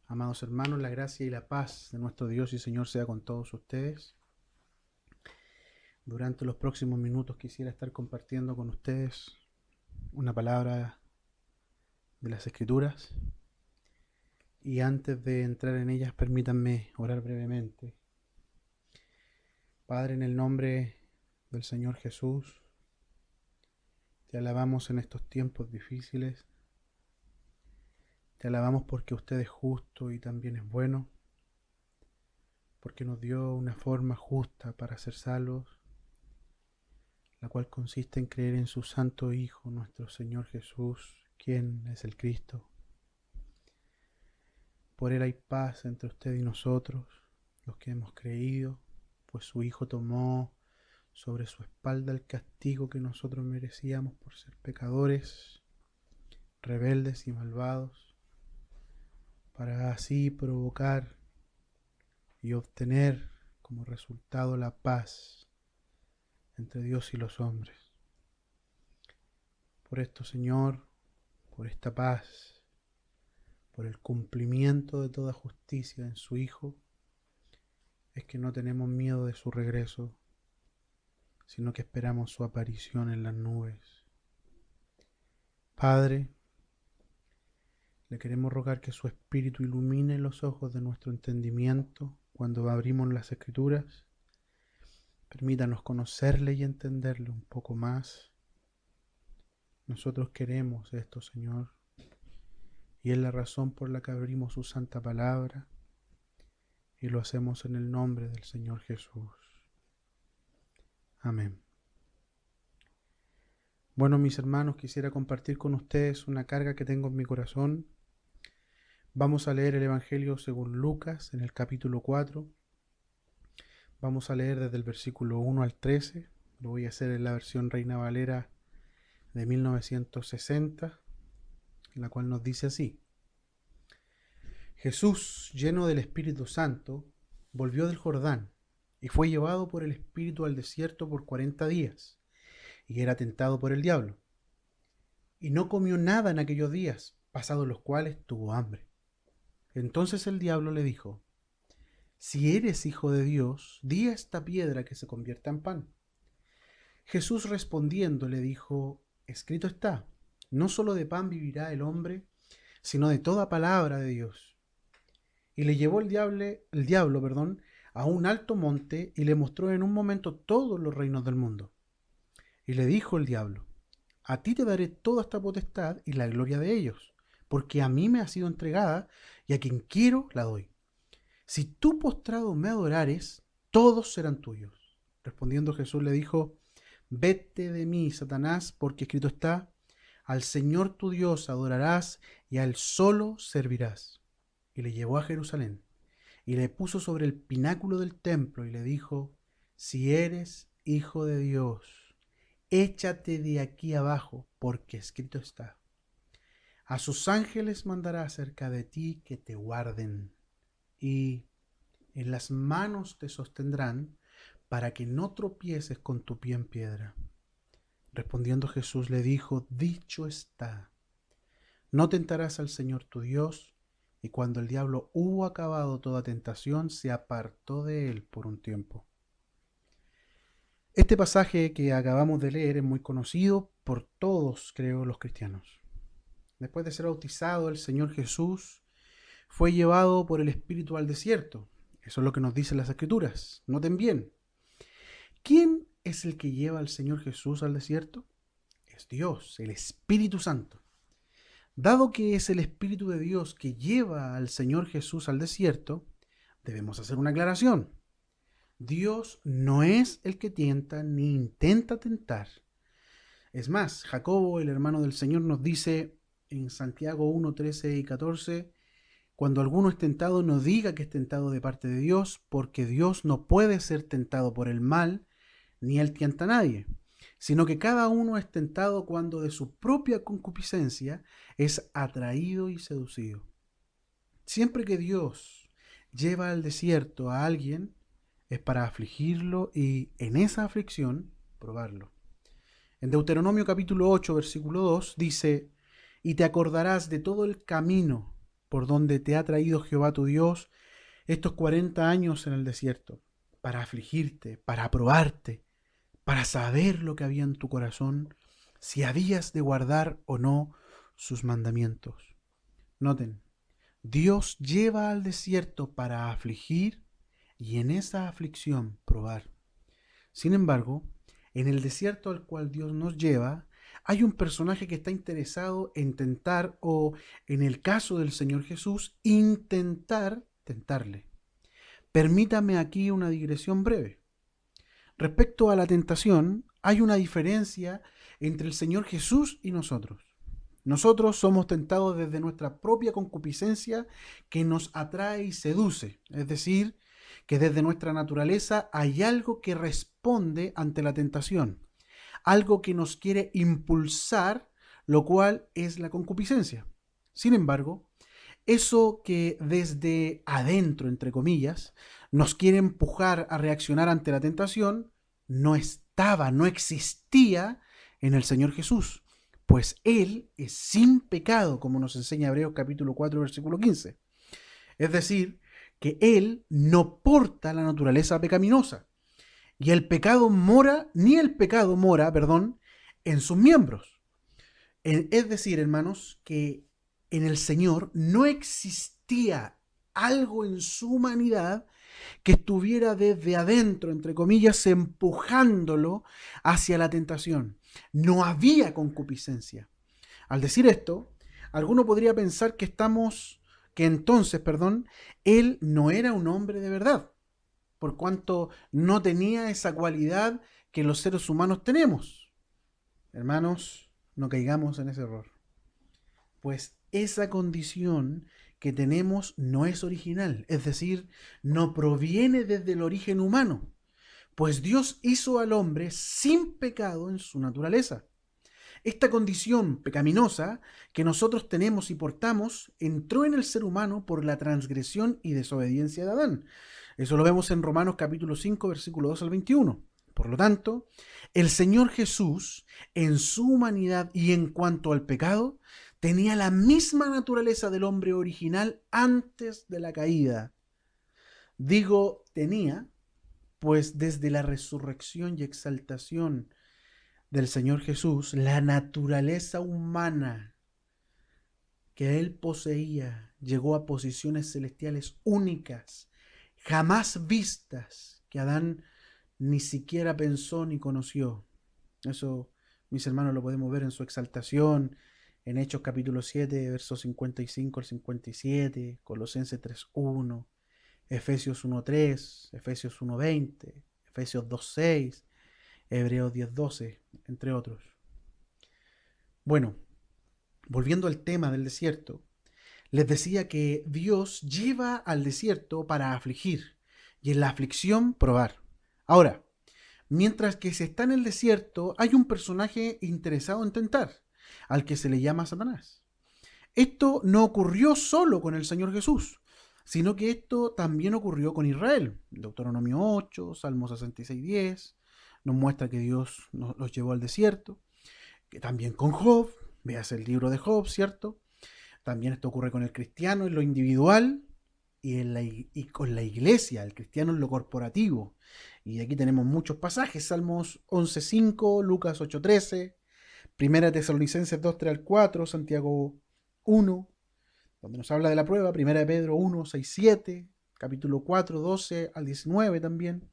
Amados hermanos, la gracia y la paz de nuestro Dios y Señor sea con todos ustedes. Durante los próximos minutos quisiera estar compartiendo con ustedes una palabra de las Escrituras. Y antes de entrar en ellas, permítanme orar brevemente. Padre, en el nombre del Señor Jesús, te alabamos en estos tiempos difíciles. Te alabamos porque usted es justo y también es bueno, porque nos dio una forma justa para ser salvos, la cual consiste en creer en su Santo Hijo, nuestro Señor Jesús, quien es el Cristo. Por Él hay paz entre usted y nosotros, los que hemos creído, pues su Hijo tomó sobre su espalda el castigo que nosotros merecíamos por ser pecadores, rebeldes y malvados, para así provocar y obtener como resultado la paz entre Dios y los hombres. Por esto, Señor, por esta paz, por el cumplimiento de toda justicia en su Hijo, es que no tenemos miedo de su regreso, sino que esperamos su aparición en las nubes. Padre, le queremos rogar que su Espíritu ilumine los ojos de nuestro entendimiento cuando abrimos las Escrituras. Permítanos conocerle y entenderle un poco más. Nosotros queremos esto, Señor, y es la razón por la que abrimos su santa palabra, y lo hacemos en el nombre del Señor Jesús. Amén. Bueno, mis hermanos, quisiera compartir con ustedes una carga que tengo en mi corazón. Vamos a leer el Evangelio según Lucas en el capítulo 4. Vamos a leer desde el versículo 1 al 13. Lo voy a hacer en la versión Reina Valera de 1960, en la cual nos dice así: Jesús, lleno del Espíritu Santo, volvió del Jordán y fue llevado por el Espíritu al desierto por 40 días, y era tentado por el diablo. Y no comió nada en aquellos días, pasados los cuales tuvo hambre. Entonces el diablo le dijo: Si eres hijo de Dios, di a esta piedra que se convierta en pan. Jesús respondiendo le dijo: Escrito está, no solo de pan vivirá el hombre, sino de toda palabra de Dios. Y le llevó el diablo, a un alto monte y le mostró en un momento todos los reinos del mundo. Y le dijo el diablo: A ti te daré toda esta potestad y la gloria de ellos, porque a mí me ha sido entregada y a quien quiero la doy. Si tú postrado me adorares, todos serán tuyos. Respondiendo Jesús le dijo: Vete de mí, Satanás, porque escrito está: Al Señor tu Dios adorarás y a Él solo servirás. Y le llevó a Jerusalén y le puso sobre el pináculo del templo y le dijo: Si eres hijo de Dios, échate de aquí abajo, porque escrito está: A sus ángeles mandará acerca de ti que te guarden, y en las manos te sostendrán, para que no tropieces con tu pie en piedra. Respondiendo Jesús le dijo: Dicho está, no tentarás al Señor tu Dios. Y cuando el diablo hubo acabado toda tentación, se apartó de él por un tiempo. Este pasaje que acabamos de leer es muy conocido por todos, creo, los cristianos. Después de ser bautizado, el Señor Jesús fue llevado por el Espíritu al desierto. Eso es lo que nos dicen las Escrituras. Noten bien. ¿Quién es el que lleva al Señor Jesús al desierto? Es Dios, el Espíritu Santo. Dado que es el Espíritu de Dios que lleva al Señor Jesús al desierto, debemos hacer una aclaración. Dios no es el que tienta ni intenta tentar. Es más, Jacobo, el hermano del Señor, nos dice en Santiago 1, 13 y 14: Cuando alguno es tentado, no diga que es tentado de parte de Dios, porque Dios no puede ser tentado por el mal, ni él tienta a nadie, sino que cada uno es tentado cuando de su propia concupiscencia es atraído y seducido. Siempre que Dios lleva al desierto a alguien, es para afligirlo y en esa aflicción probarlo. En Deuteronomio capítulo 8, versículo 2 dice: Y te acordarás de todo el camino por donde te ha traído Jehová tu Dios estos 40 años en el desierto, para afligirte, para probarte, para saber lo que había en tu corazón, si habías de guardar o no sus mandamientos. Noten, Dios lleva al desierto para afligir y en esa aflicción probar. Sin embargo, en el desierto al cual Dios nos lleva, hay un personaje que está interesado en tentar, o en el caso del Señor Jesús, intentar tentarle. Permítame aquí una digresión breve. Respecto a la tentación, hay una diferencia entre el Señor Jesús y nosotros. Nosotros somos tentados desde nuestra propia concupiscencia que nos atrae y seduce, es decir, que desde nuestra naturaleza hay algo que responde ante la tentación, algo que nos quiere impulsar, lo cual es la concupiscencia. Sin embargo, eso que desde adentro, entre comillas, nos quiere empujar a reaccionar ante la tentación, no estaba, no existía en el Señor Jesús, pues Él es sin pecado, como nos enseña Hebreos capítulo 4, versículo 15. Es decir, que Él no porta la naturaleza pecaminosa, y el pecado mora, en sus miembros. Es decir, hermanos, que en el Señor no existía algo en su humanidad que estuviera desde adentro, entre comillas, empujándolo hacia la tentación. No había concupiscencia. Al decir esto, alguno podría pensar que entonces, él no era un hombre de verdad, por cuanto no tenía esa cualidad que los seres humanos tenemos. Hermanos, no caigamos en ese error, pues esa condición que tenemos no es original, es decir, no proviene desde el origen humano, pues Dios hizo al hombre sin pecado en su naturaleza. Esta condición pecaminosa que nosotros tenemos y portamos entró en el ser humano por la transgresión y desobediencia de Adán. Eso lo vemos en Romanos capítulo 5, versículo 2 al 21. Por lo tanto, el Señor Jesús, en su humanidad y en cuanto al pecado, tenía la misma naturaleza del hombre original antes de la caída. Digo tenía, pues desde la resurrección y exaltación del Señor Jesús, la naturaleza humana que Él poseía llegó a posiciones celestiales únicas, jamás vistas, que Adán ni siquiera pensó ni conoció. Eso, mis hermanos, lo podemos ver en su exaltación, en Hechos capítulo 7, versos 55 al 57, Colosenses 3:1, Efesios 1:3, Efesios 1:20, Efesios 2:6, Hebreos 10:12, entre otros. Bueno, volviendo al tema del desierto, les decía que Dios lleva al desierto para afligir y en la aflicción probar. Ahora, mientras que se está en el desierto, hay un personaje interesado en tentar, al que se le llama Satanás. Esto no ocurrió solo con el Señor Jesús, sino que esto también ocurrió con Israel. Deuteronomio 8, Salmo 66:10, nos muestra que Dios los llevó al desierto, que también con Job, veas el libro de Job, ¿cierto? También esto ocurre con el cristiano en lo individual y con la iglesia, el cristiano en lo corporativo. Y aquí tenemos muchos pasajes, Salmos 11:5, Lucas 8:13, Primera Tesalonicenses 2:3-4, Santiago 1, donde nos habla de la prueba, Primera de Pedro 1:6-7, capítulo 4:12-19 también.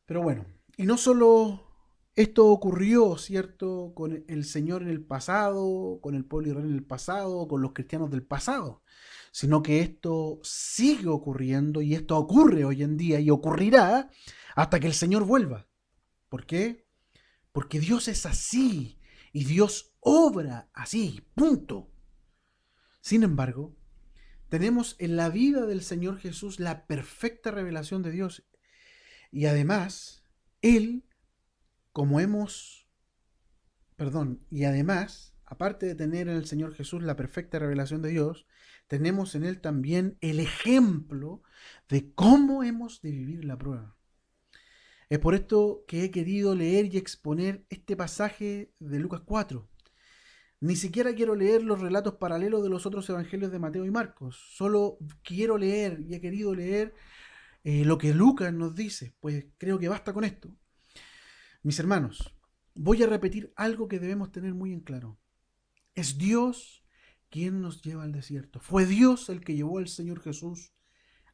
Pero bueno, y no solo esto ocurrió, ¿cierto?, con el Señor en el pasado, con el pueblo israelí en el pasado, con los cristianos del pasado, sino que esto sigue ocurriendo y esto ocurre hoy en día y ocurrirá hasta que el Señor vuelva. ¿Por qué? Porque Dios es así y Dios obra así, punto. Sin embargo, tenemos en la vida del Señor Jesús la perfecta revelación de Dios y además, aparte de tener en el Señor Jesús la perfecta revelación de Dios, tenemos en Él también el ejemplo de cómo hemos de vivir la prueba. Es por esto que he querido leer y exponer este pasaje de Lucas 4, Ni siquiera quiero leer los relatos paralelos de los otros evangelios de Mateo y Marcos. Solo quiero leer y he querido leer lo que Lucas nos dice. Pues creo que basta con esto. Mis hermanos, voy a repetir algo que debemos tener muy en claro. Es Dios quien nos lleva al desierto. Fue Dios el que llevó al Señor Jesús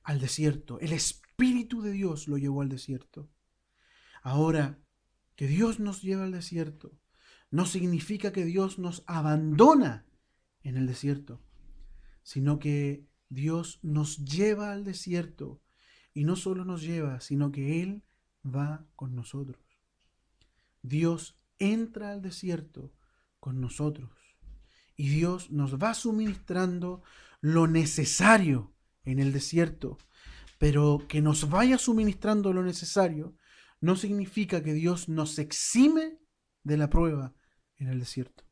al desierto. El Espíritu de Dios lo llevó al desierto. Ahora, que Dios nos lleva al desierto no significa que Dios nos abandona en el desierto, sino que Dios nos lleva al desierto, y no solo nos lleva, sino que Él va con nosotros. Dios entra al desierto con nosotros, y Dios nos va suministrando lo necesario en el desierto. Pero que nos vaya suministrando lo necesario no significa que Dios nos exime de la prueba en el desierto.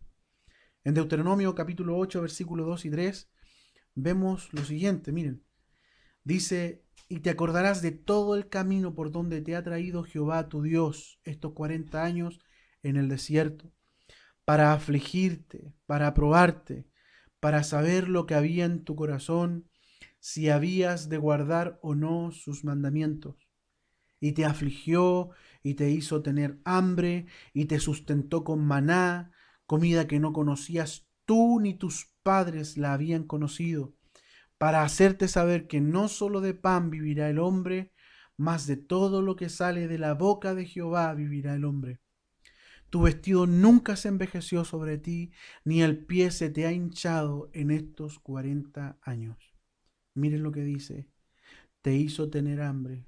En Deuteronomio capítulo 8, versículos 2 y 3, vemos lo siguiente, miren. Dice: y te acordarás de todo el camino por donde te ha traído Jehová tu Dios estos 40 años en el desierto, para afligirte, para probarte, para saber lo que había en tu corazón, si habías de guardar o no sus mandamientos. Y te afligió y te hizo tener hambre y te sustentó con maná, comida que no conocías tú ni tus padres la habían conocido, para hacerte saber que no solo de pan vivirá el hombre, mas de todo lo que sale de la boca de Jehová vivirá el hombre. Tu vestido nunca se envejeció sobre ti, ni el pie se te ha hinchado en estos 40 años. Miren lo que dice: te hizo tener hambre.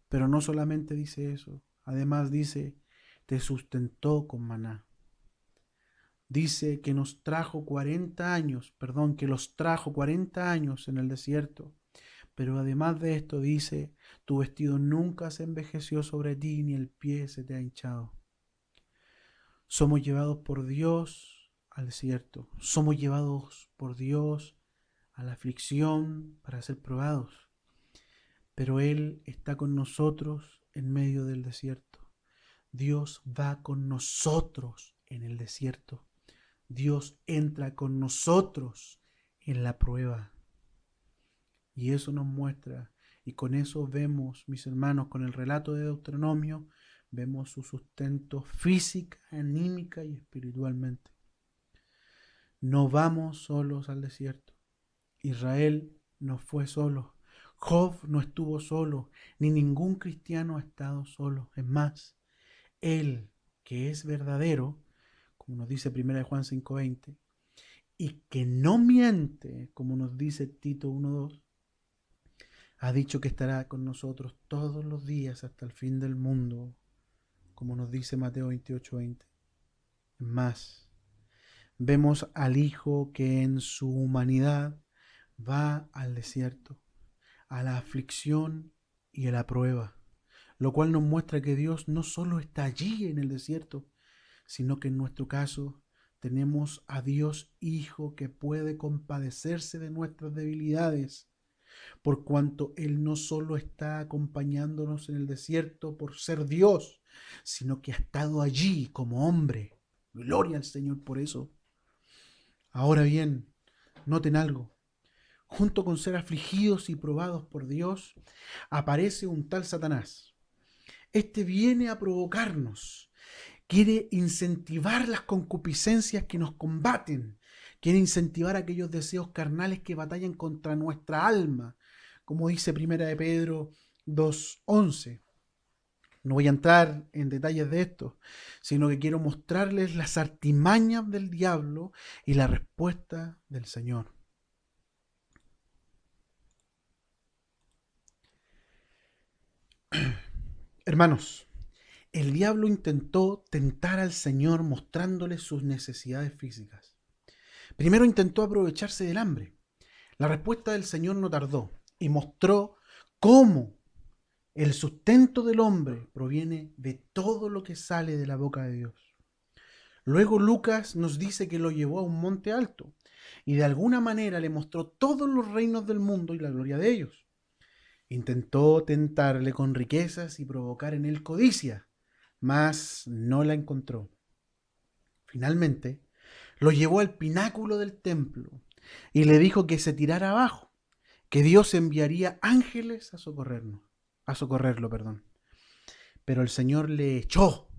Pero no solamente dice eso, además dice: te sustentó con maná. Dice que nos trajo 40 años, que los trajo 40 años en el desierto. Pero además de esto dice: tu vestido nunca se envejeció sobre ti, ni el pie se te ha hinchado. Somos llevados por Dios al desierto. Somos llevados por Dios a la aflicción para ser probados. Pero Él está con nosotros en medio del desierto. Dios va con nosotros en el desierto. Dios entra con nosotros en la prueba. Y eso nos muestra, y con eso vemos, mis hermanos, con el relato de Deuteronomio, vemos su sustento física, anímica y espiritualmente. No vamos solos al desierto. Israel no fue solo. Job no estuvo solo, ni ningún cristiano ha estado solo. Es más, Él, que es verdadero, como nos dice 1 Juan 5:20, y que no miente, como nos dice Tito 1:2, ha dicho que estará con nosotros todos los días hasta el fin del mundo, como nos dice Mateo 28:20. Es más, vemos al Hijo que en su humanidad va al desierto, a la aflicción y a la prueba, lo cual nos muestra que Dios no solo está allí en el desierto, sino que en nuestro caso tenemos a Dios Hijo que puede compadecerse de nuestras debilidades, por cuanto Él no solo está acompañándonos en el desierto por ser Dios, sino que ha estado allí como hombre. Gloria al Señor por eso. Ahora bien, noten algo. Junto con ser afligidos y probados por Dios, aparece un tal Satanás. Este viene a provocarnos, quiere incentivar las concupiscencias que nos combaten, quiere incentivar aquellos deseos carnales que batallan contra nuestra alma, como dice 1 de Pedro 2:11. No voy a entrar en detalles de esto, sino que quiero mostrarles las artimañas del diablo y la respuesta del Señor. Hermanos, el diablo intentó tentar al Señor mostrándole sus necesidades físicas. Primero intentó aprovecharse del hambre. La respuesta del Señor no tardó y mostró cómo el sustento del hombre proviene de todo lo que sale de la boca de Dios. Luego Lucas nos dice que lo llevó a un monte alto y de alguna manera le mostró todos los reinos del mundo y la gloria de ellos. Intentó tentarle con riquezas y provocar en él codicia, mas no la encontró. Finalmente, lo llevó al pináculo del templo y le dijo que se tirara abajo, que Dios enviaría ángeles a socorrerlo, perdón. Pero el Señor le echó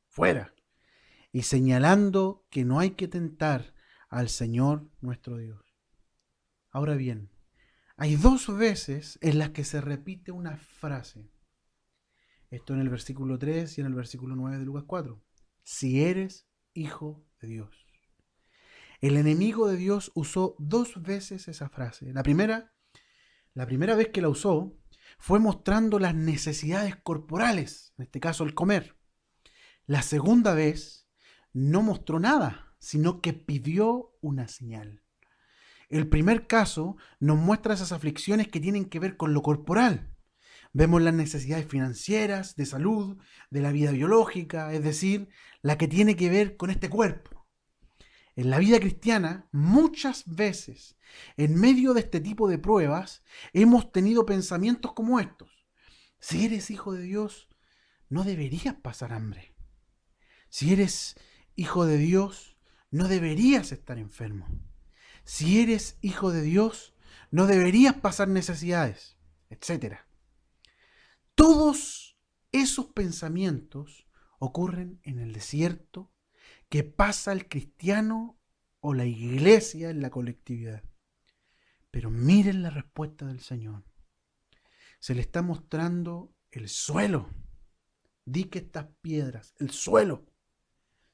fuera y señalando que no hay que tentar al Señor nuestro Dios. Ahora bien, hay dos veces en las que se repite una frase. Esto en el versículo 3 y en el versículo 9 de Lucas 4. Si eres hijo de Dios. El enemigo de Dios usó dos veces esa frase. La primera vez que la usó fue mostrando las necesidades corporales, en este caso el comer. La segunda vez no mostró nada, sino que pidió una señal. El primer caso nos muestra esas aflicciones que tienen que ver con lo corporal. Vemos las necesidades financieras, de salud, de la vida biológica, es decir, la que tiene que ver con este cuerpo. En la vida cristiana, muchas veces, en medio de este tipo de pruebas, hemos tenido pensamientos como estos. Si eres hijo de Dios, no deberías pasar hambre. Si eres hijo de Dios, no deberías estar enfermo. Si eres hijo de Dios, no deberías pasar necesidades, etcétera. Todos esos pensamientos ocurren en el desierto que pasa el cristiano o la iglesia en la colectividad. Pero miren la respuesta del Señor. Se le está mostrando el suelo. Di que estas piedras, el suelo.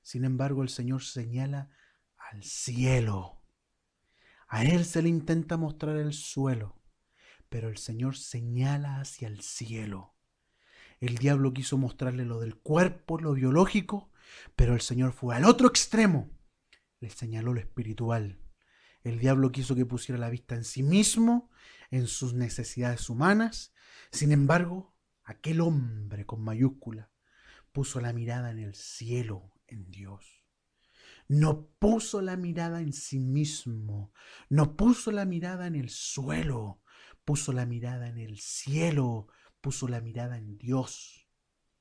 Sin embargo, el Señor señala al cielo. A Él se le intenta mostrar el suelo, pero el Señor señala hacia el cielo. El diablo quiso mostrarle lo del cuerpo, lo biológico, pero el Señor fue al otro extremo. Le señaló lo espiritual. El diablo quiso que pusiera la vista en sí mismo, en sus necesidades humanas. Sin embargo, aquel hombre con mayúscula puso la mirada en el cielo, en Dios. No puso la mirada en sí mismo, no puso la mirada en el suelo, puso la mirada en el cielo, puso la mirada en Dios.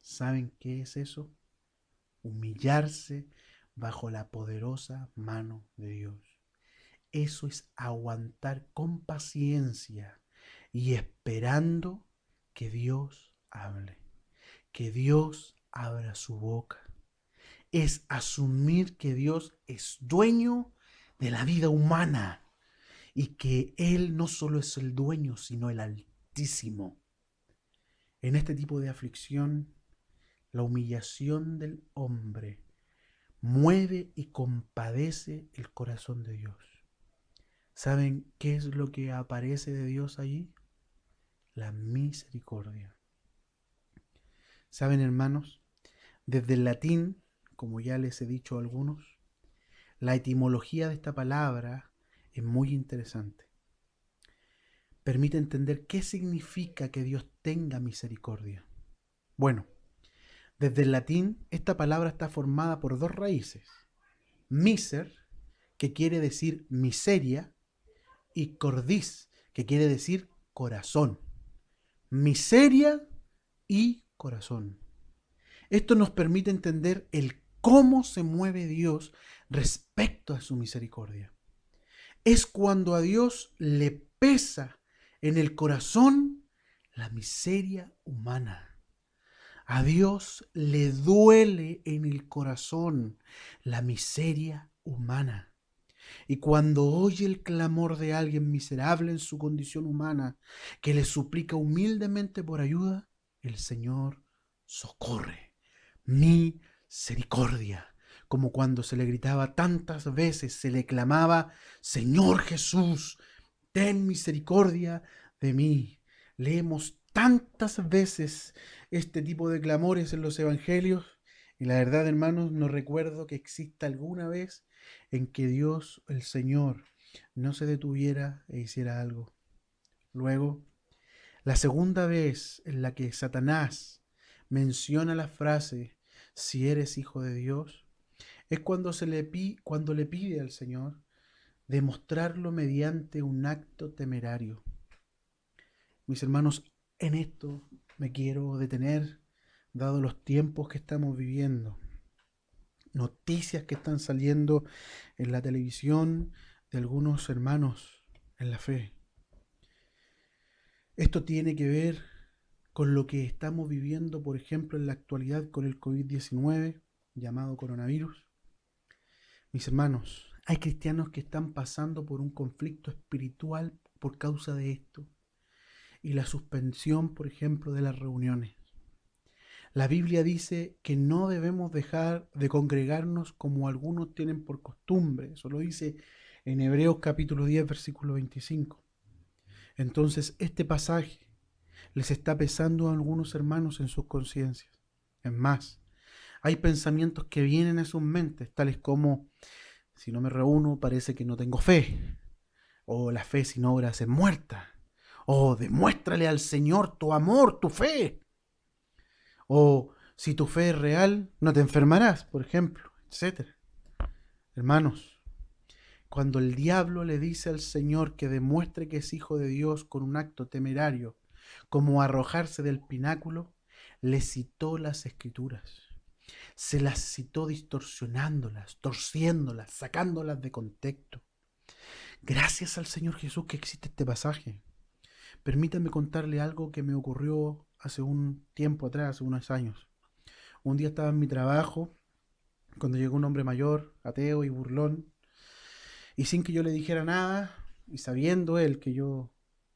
¿Saben qué es eso? Humillarse bajo la poderosa mano de Dios. Eso es aguantar con paciencia y esperando que Dios hable, que Dios abra su boca. Es asumir que Dios es dueño de la vida humana y que Él no solo es el dueño, sino el Altísimo. En este tipo de aflicción, la humillación del hombre mueve y compadece el corazón de Dios. ¿Saben qué es lo que aparece de Dios allí? La misericordia. ¿Saben, hermanos? Desde el latín, como ya les he dicho a algunos, la etimología de esta palabra es muy interesante. Permite entender qué significa que Dios tenga misericordia. Bueno, desde el latín, esta palabra está formada por dos raíces. Miser, que quiere decir miseria, y cordis, que quiere decir corazón. Miseria y corazón. Esto nos permite entender el cómo se mueve Dios respecto a su misericordia. Es cuando a Dios le pesa en el corazón la miseria humana. A Dios le duele en el corazón la miseria humana. Y cuando oye el clamor de alguien miserable en su condición humana, que le suplica humildemente por ayuda, el Señor socorre. Misericordia. Como cuando se le gritaba tantas veces, se le clamaba, Señor Jesús, ten misericordia de mí. Leemos tantas veces este tipo de clamores en los evangelios y la verdad, hermanos, no recuerdo que exista alguna vez en que Dios, el Señor, no se detuviera e hiciera algo. Luego, la segunda vez en la que Satanás menciona la frase, si eres hijo de Dios, es cuando cuando le pide al Señor demostrarlo mediante un acto temerario. Mis hermanos, en esto me quiero detener, dado los tiempos que estamos viviendo. noticias que están saliendo en la televisión de algunos hermanos en la fe. Esto tiene que ver con lo que estamos viviendo, por ejemplo, en la actualidad con el COVID-19, llamado coronavirus. Mis hermanos, hay cristianos que están pasando por un conflicto espiritual por causa de esto y la suspensión, por ejemplo, de las reuniones. La Biblia dice que no debemos dejar de congregarnos como algunos tienen por costumbre. Eso lo dice en Hebreos capítulo 10, versículo 25. Entonces, este pasaje les está pesando a algunos hermanos en sus conciencias. Es más, hay pensamientos que vienen a sus mentes, tales como: si no me reúno, parece que no tengo fe. O la fe sin obras es muerta. O demuéstrale al Señor tu amor, tu fe. O si tu fe es real, no te enfermarás, por ejemplo, etcétera. Hermanos, cuando el diablo le dice al Señor que demuestre que es hijo de Dios con un acto temerario, como arrojarse del pináculo, le citó las escrituras. Se las citó distorsionándolas, torciéndolas, sacándolas de contexto. Gracias al Señor Jesús que existe este pasaje. Permítame contarle algo que me ocurrió hace un tiempo atrás, hace unos años. Un día estaba en mi trabajo cuando llegó un hombre mayor, ateo y burlón, y sin que yo le dijera nada, y sabiendo él que yo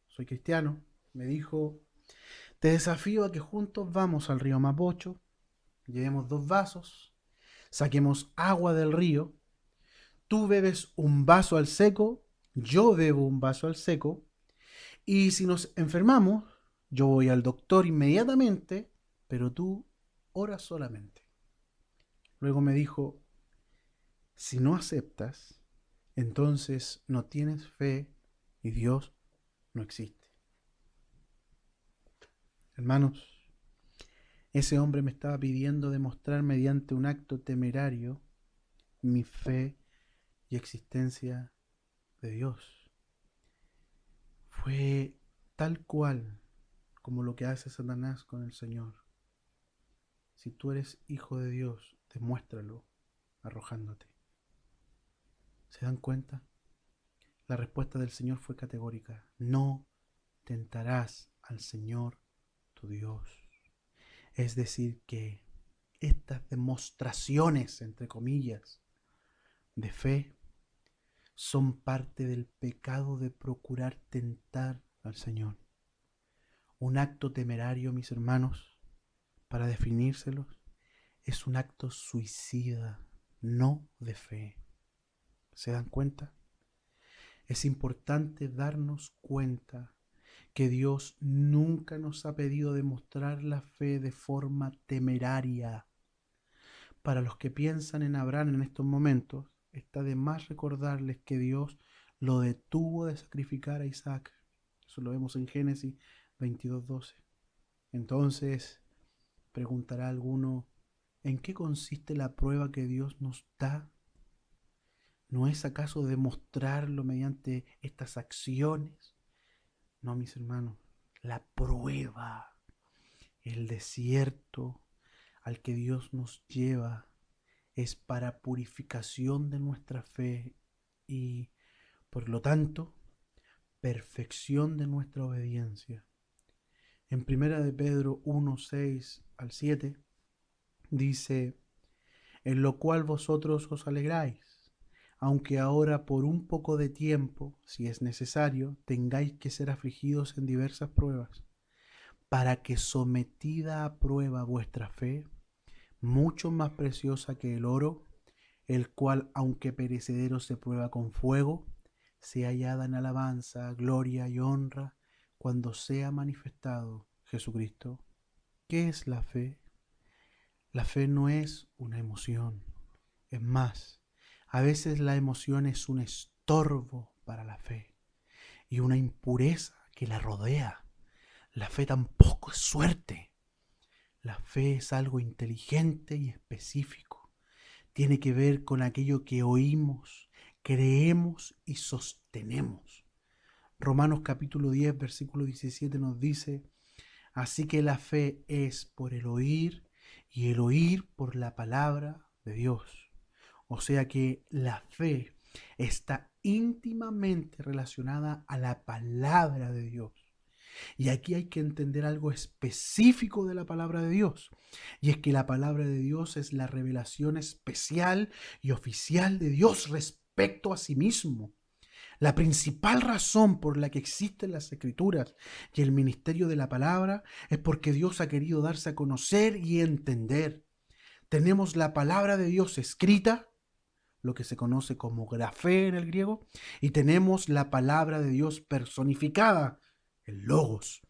soy cristiano, me dijo: te desafío a que juntos vamos al río Mapocho, llevemos 2 vasos, saquemos agua del río, tú bebes un vaso al seco, yo bebo un vaso al seco, y si nos enfermamos, yo voy al doctor inmediatamente, pero tú oras solamente. Luego me dijo: si no aceptas, entonces no tienes fe y Dios no existe. Hermanos, ese hombre me estaba pidiendo demostrar mediante un acto temerario mi fe y existencia de Dios. Fue tal cual como lo que hace Satanás con el Señor. Si tú eres hijo de Dios, demuéstralo arrojándote. ¿Se dan cuenta? La respuesta del Señor fue categórica: no tentarás al Señor tu Dios. Es decir, que estas demostraciones, entre comillas, de fe son parte del pecado de procurar tentar al Señor. Un acto temerario, mis hermanos, para definírselos, es un acto suicida, no de fe. ¿Se dan cuenta? Es importante darnos cuenta que Dios nunca nos ha pedido demostrar la fe de forma temeraria. Para los que piensan en Abraham en estos momentos, está de más recordarles que Dios lo detuvo de sacrificar a Isaac. Eso lo vemos en Génesis 22:12. Entonces, preguntará alguno: ¿en qué consiste la prueba que Dios nos da? ¿No es acaso demostrarlo mediante estas acciones? No, mis hermanos, la prueba, el desierto al que Dios nos lleva es para purificación de nuestra fe y, por lo tanto, perfección de nuestra obediencia. En 1 de Pedro 1, 6 al 7 dice: en lo cual vosotros os alegráis, aunque ahora por un poco de tiempo, si es necesario, tengáis que ser afligidos en diversas pruebas, para que sometida a prueba vuestra fe, mucho más preciosa que el oro, el cual, aunque perecedero se prueba con fuego, sea hallada en alabanza, gloria y honra cuando sea manifestado Jesucristo. ¿Qué es la fe? La fe no es una emoción. Es más, a veces la emoción es un estorbo para la fe y una impureza que la rodea. La fe tampoco es suerte. La fe es algo inteligente y específico. Tiene que ver con aquello que oímos, creemos y sostenemos. Romanos capítulo 10, versículo 17 nos dice: así que la fe es por el oír y el oír por la palabra de Dios. O sea que la fe está íntimamente relacionada a la palabra de Dios. Y aquí hay que entender algo específico de la palabra de Dios. Y es que la palabra de Dios es la revelación especial y oficial de Dios respecto a sí mismo. La principal razón por la que existen las escrituras y el ministerio de la palabra es porque Dios ha querido darse a conocer y entender. Tenemos la palabra de Dios escrita, lo que se conoce como grafé en el griego, y tenemos la palabra de Dios personificada, el logos.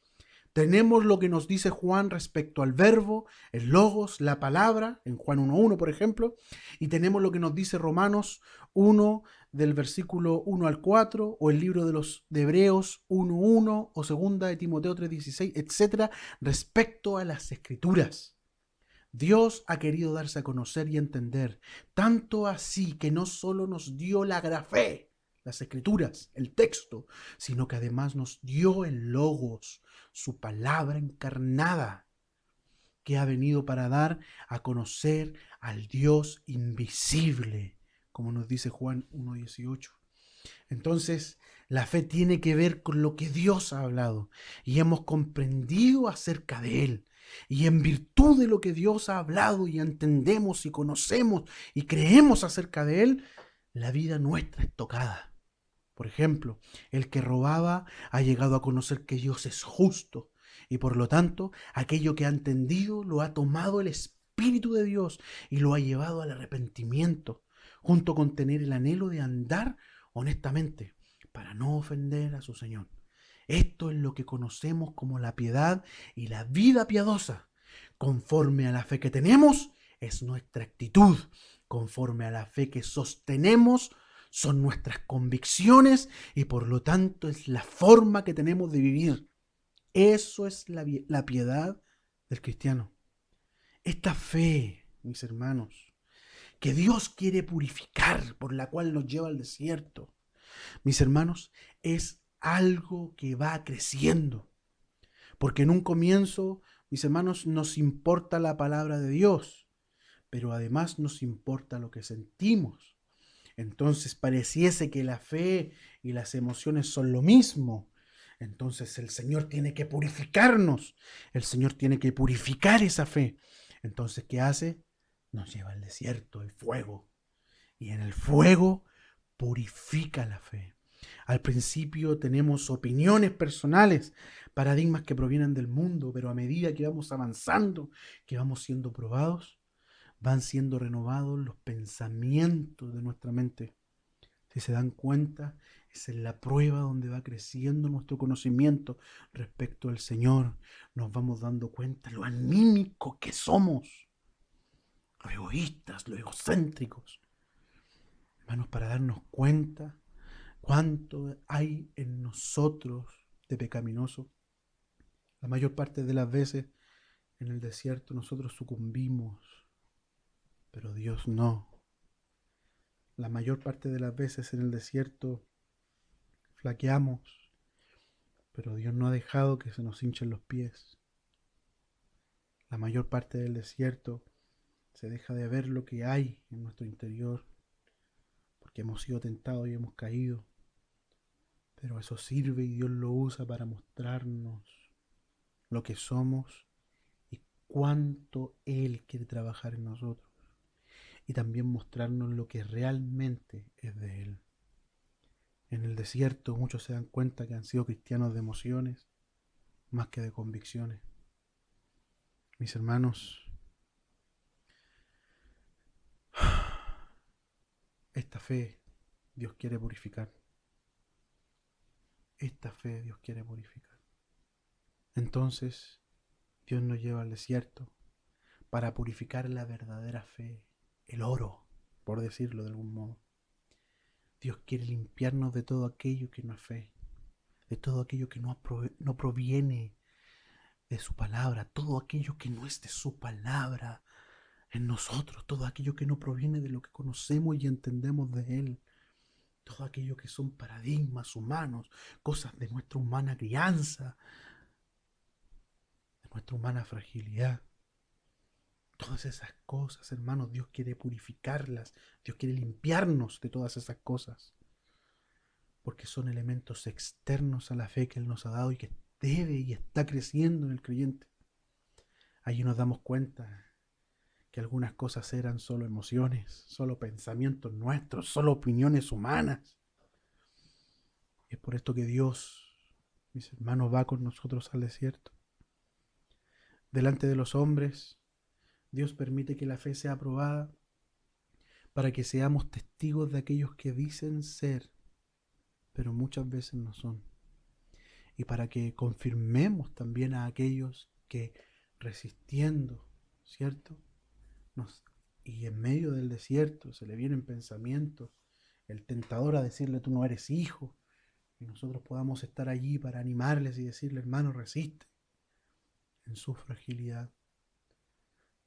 Tenemos lo que nos dice Juan respecto al verbo, el logos, la palabra, en Juan 1.1, por ejemplo, y tenemos lo que nos dice Romanos 1, del versículo 1 al 4, o el libro de los de Hebreos 1.1, o segunda de Timoteo 3.16, etcétera, respecto a las escrituras. Dios ha querido darse a conocer y entender, tanto así que no solo nos dio la grafé, las escrituras, el texto, sino que además nos dio el logos, su palabra encarnada, que ha venido para dar a conocer al Dios invisible, como nos dice Juan 1.18. Entonces, la fe tiene que ver con lo que Dios ha hablado y hemos comprendido acerca de Él. Y en virtud de lo que Dios ha hablado y entendemos y conocemos y creemos acerca de Él, la vida nuestra es tocada. Por ejemplo, el que robaba ha llegado a conocer que Dios es justo y por lo tanto aquello que ha entendido lo ha tomado el Espíritu de Dios y lo ha llevado al arrepentimiento, junto con tener el anhelo de andar honestamente para no ofender a su Señor. Esto es lo que conocemos como la piedad y la vida piadosa. Conforme a la fe que tenemos, es nuestra actitud. Conforme a la fe que sostenemos, son nuestras convicciones y por lo tanto es la forma que tenemos de vivir. Eso es la piedad del cristiano. Esta fe, mis hermanos, que Dios quiere purificar, por la cual nos lleva al desierto, mis hermanos, es algo que va creciendo. Porque en un comienzo, mis hermanos, nos importa la palabra de Dios, pero además nos importa lo que sentimos. Entonces pareciese que la fe y las emociones son lo mismo. Entonces el Señor tiene que purificarnos. El Señor tiene que purificar esa fe. Entonces, ¿qué hace? Nos lleva al desierto, el fuego. Y en el fuego purifica la fe. Al principio tenemos opiniones personales, paradigmas que provienen del mundo, pero a medida que vamos avanzando, que vamos siendo probados, van siendo renovados los pensamientos de nuestra mente. Si se dan cuenta, esa es la prueba donde va creciendo nuestro conocimiento respecto al Señor. Nos vamos dando cuenta lo anímicos que somos, lo egoístas, lo egocéntricos. Hermanos, para darnos cuenta cuánto hay en nosotros de pecaminoso. La mayor parte de las veces en el desierto nosotros sucumbimos, pero Dios no. La mayor parte de las veces en el desierto flaqueamos, pero Dios no ha dejado que se nos hinchen los pies. La mayor parte del desierto se deja de ver lo que hay en nuestro interior, porque hemos sido tentados y hemos caído. Pero eso sirve y Dios lo usa para mostrarnos lo que somos y cuánto Él quiere trabajar en nosotros. Y también mostrarnos lo que realmente es de Él. En el desierto muchos se dan cuenta que han sido cristianos de emociones más que de convicciones. Mis hermanos, esta fe Dios quiere purificar. Esta fe Dios quiere purificar. Entonces, Dios nos lleva al desierto para purificar la verdadera fe, el oro, por decirlo de algún modo. Dios quiere limpiarnos de todo aquello que no es fe, de todo aquello que no proviene de su palabra, todo aquello que no es de su palabra en nosotros, todo aquello que no proviene de lo que conocemos y entendemos de Él, todo aquello que son paradigmas humanos, cosas de nuestra humana crianza, de nuestra humana fragilidad. Todas esas cosas, hermanos, Dios quiere purificarlas. Dios quiere limpiarnos de todas esas cosas. Porque son elementos externos a la fe que Él nos ha dado y que debe y está creciendo en el creyente. Allí nos damos cuenta que algunas cosas eran solo emociones, solo pensamientos nuestros, solo opiniones humanas. Y es por esto que Dios, mis hermanos, va con nosotros al desierto. Delante de los hombres, Dios permite que la fe sea aprobada para que seamos testigos de aquellos que dicen ser, pero muchas veces no son. Y para que confirmemos también a aquellos que resistiendo, ¿cierto? Y en medio del desierto se le vienen pensamientos, el tentador a decirle tú no eres hijo, y nosotros podamos estar allí para animarles y decirle hermano resiste en su fragilidad.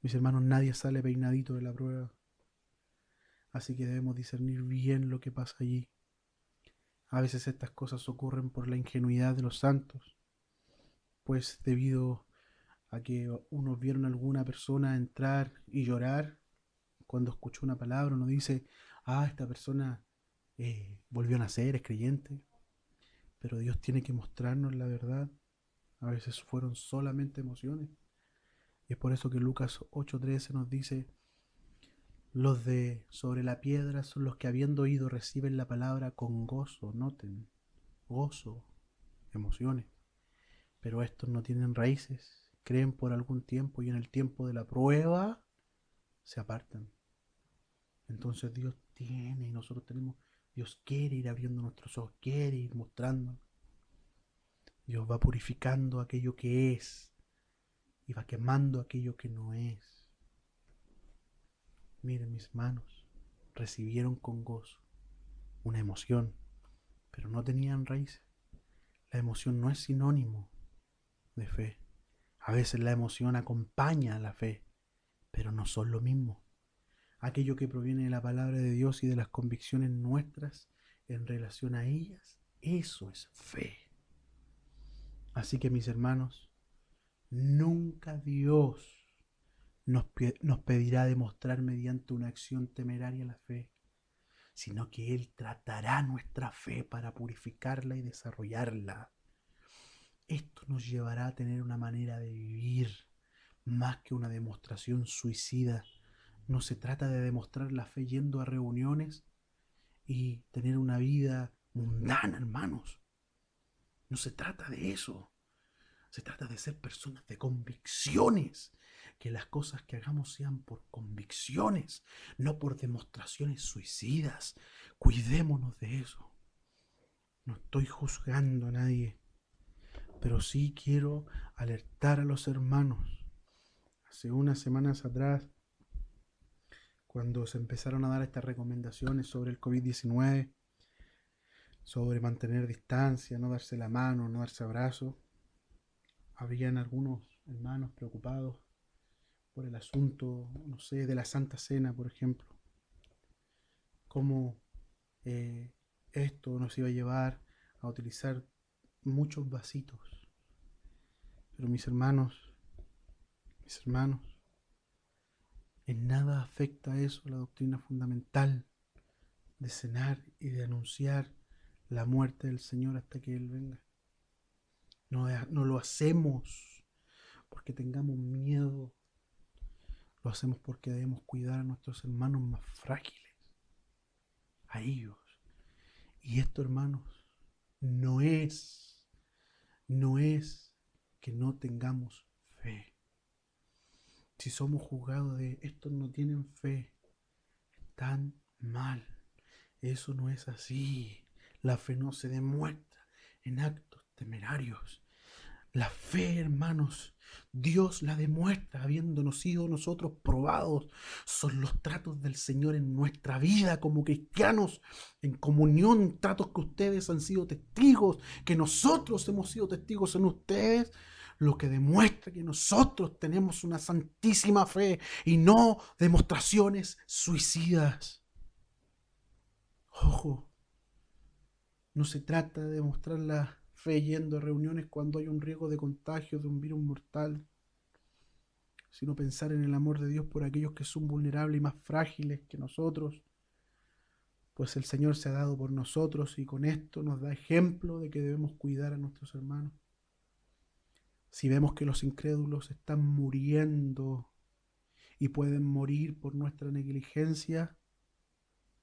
Mis hermanos, nadie sale peinadito de la prueba, así que debemos discernir bien lo que pasa allí. A veces estas cosas ocurren por la ingenuidad de los santos, pues debido a que unos vieron a alguna persona entrar y llorar cuando escuchó una palabra, uno dice, esta persona volvió a nacer, es creyente, pero Dios tiene que mostrarnos la verdad. A veces fueron solamente emociones. Y es por eso que Lucas 8:13 nos dice, los de sobre la piedra son los que habiendo oído reciben la palabra con gozo, noten, gozo, emociones. Pero estos no tienen raíces, creen por algún tiempo y en el tiempo de la prueba se apartan. Entonces Dios tiene y nosotros tenemos, Dios quiere ir abriendo nuestros ojos, quiere ir mostrando. Dios va purificando aquello que es y va quemando aquello que no es. Miren mis manos, recibieron con gozo una emoción, pero no tenían raíces. La emoción no es sinónimo de fe. A veces la emoción acompaña a la fe, pero no son lo mismo. Aquello que proviene de la palabra de Dios y de las convicciones nuestras en relación a ellas, eso es fe. Así que mis hermanos, nunca Dios nos pedirá demostrar mediante una acción temeraria la fe, sino que Él tratará nuestra fe para purificarla y desarrollarla. Esto nos llevará a tener una manera de vivir más que una demostración suicida. No se trata de demostrar la fe yendo a reuniones y tener una vida mundana, hermanos. No se trata de eso. Se trata de ser personas de convicciones. Que las cosas que hagamos sean por convicciones, no por demostraciones suicidas. Cuidémonos de eso. No estoy juzgando a nadie, pero sí quiero alertar a los hermanos. Hace unas semanas atrás, cuando se empezaron a dar estas recomendaciones sobre el COVID-19, sobre mantener distancia, no darse la mano, no darse abrazo, habían algunos hermanos preocupados por el asunto, no sé, de la Santa Cena, por ejemplo. Cómo eh, esto nos iba a llevar a utilizar muchos vasitos. Pero mis hermanos, en nada afecta eso a la doctrina fundamental de cenar y de anunciar la muerte del Señor hasta que Él venga. No lo hacemos porque tengamos miedo, lo hacemos porque debemos cuidar a nuestros hermanos más frágiles, a ellos. Y esto, hermanos, no es que no tengamos fe. Si somos juzgados de estos no tienen fe, están mal. Eso no es así. La fe no se demuestra en actos temerarios. La fe, hermanos, Dios la demuestra habiéndonos sido nosotros probados. Son los tratos del Señor en nuestra vida como cristianos, en comunión, tratos que ustedes han sido testigos, que nosotros hemos sido testigos en ustedes, lo que demuestra que nosotros tenemos una santísima fe y no demostraciones suicidas. Ojo, no se trata de demostrar la fe yendo a reuniones cuando hay un riesgo de contagio de un virus mortal. sino pensar en el amor de Dios por aquellos que son vulnerables y más frágiles que nosotros, pues el Señor se ha dado por nosotros y con esto nos da ejemplo de que debemos cuidar a nuestros hermanos. Si vemos que los incrédulos están muriendo y pueden morir por nuestra negligencia,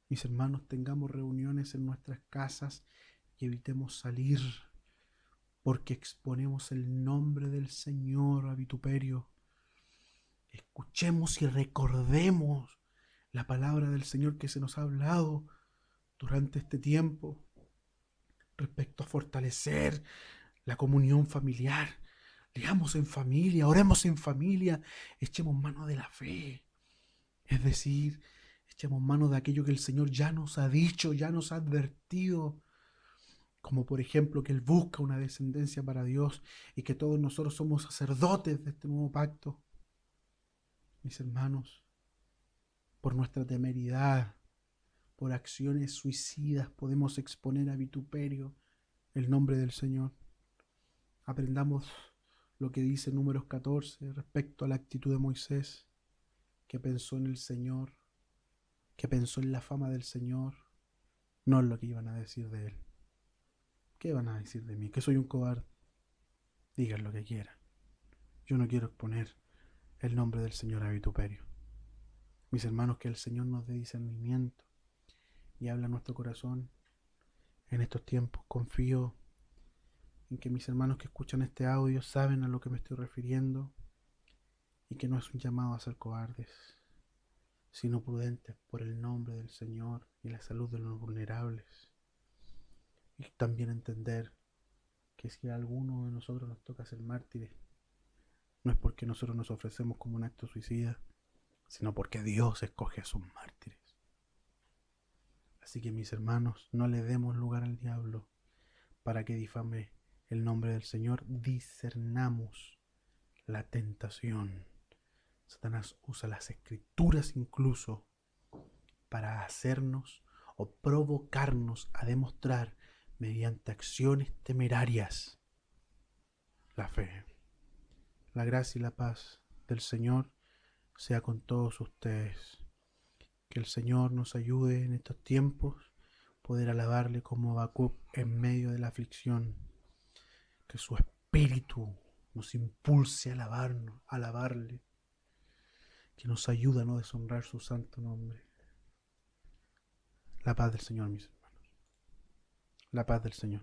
mis hermanos, tengamos reuniones en nuestras casas y evitemos salir, porque exponemos el nombre del Señor a vituperio. Escuchemos y recordemos la palabra del Señor que se nos ha hablado durante este tiempo respecto a fortalecer la comunión familiar. Leamos en familia, oremos en familia, echemos mano de la fe. Es decir, echemos mano de aquello que el Señor ya nos ha dicho, ya nos ha advertido, como por ejemplo que Él busca una descendencia para Dios y que todos nosotros somos sacerdotes de este nuevo pacto. Mis hermanos, por nuestra temeridad, por acciones suicidas, podemos exponer a vituperio el nombre del Señor. Aprendamos lo que dice Números 14 respecto a la actitud de Moisés, que pensó en el Señor, que pensó en la fama del Señor, no en lo que iban a decir de él. ¿Qué van a decir de mí? Que soy un cobarde. Digan lo que quieran. Yo no quiero exponer el nombre del Señor a vituperio. Mis hermanos, que el Señor nos dé discernimiento y habla a nuestro corazón en estos tiempos. Confío en que mis hermanos que escuchan este audio saben a lo que me estoy refiriendo y que no es un llamado a ser cobardes, sino prudentes por el nombre del Señor y la salud de los vulnerables. Y también entender que si a alguno de nosotros nos toca ser mártires, no es porque nosotros nos ofrecemos como un acto suicida, sino porque Dios escoge a sus mártires. Así que mis hermanos, no le demos lugar al diablo para que difame el nombre del Señor. Discernamos la tentación. Satanás usa las escrituras incluso para hacernos o provocarnos a demostrar mediante acciones temerarias la fe. La gracia y la paz del Señor sea con todos ustedes. Que el Señor nos ayude en estos tiempos poder alabarle como Habacuc en medio de la aflicción. Que su espíritu nos impulse a alabarle. Que nos ayude a no deshonrar su santo nombre. La paz del Señor, mis hermanos. La paz del Señor.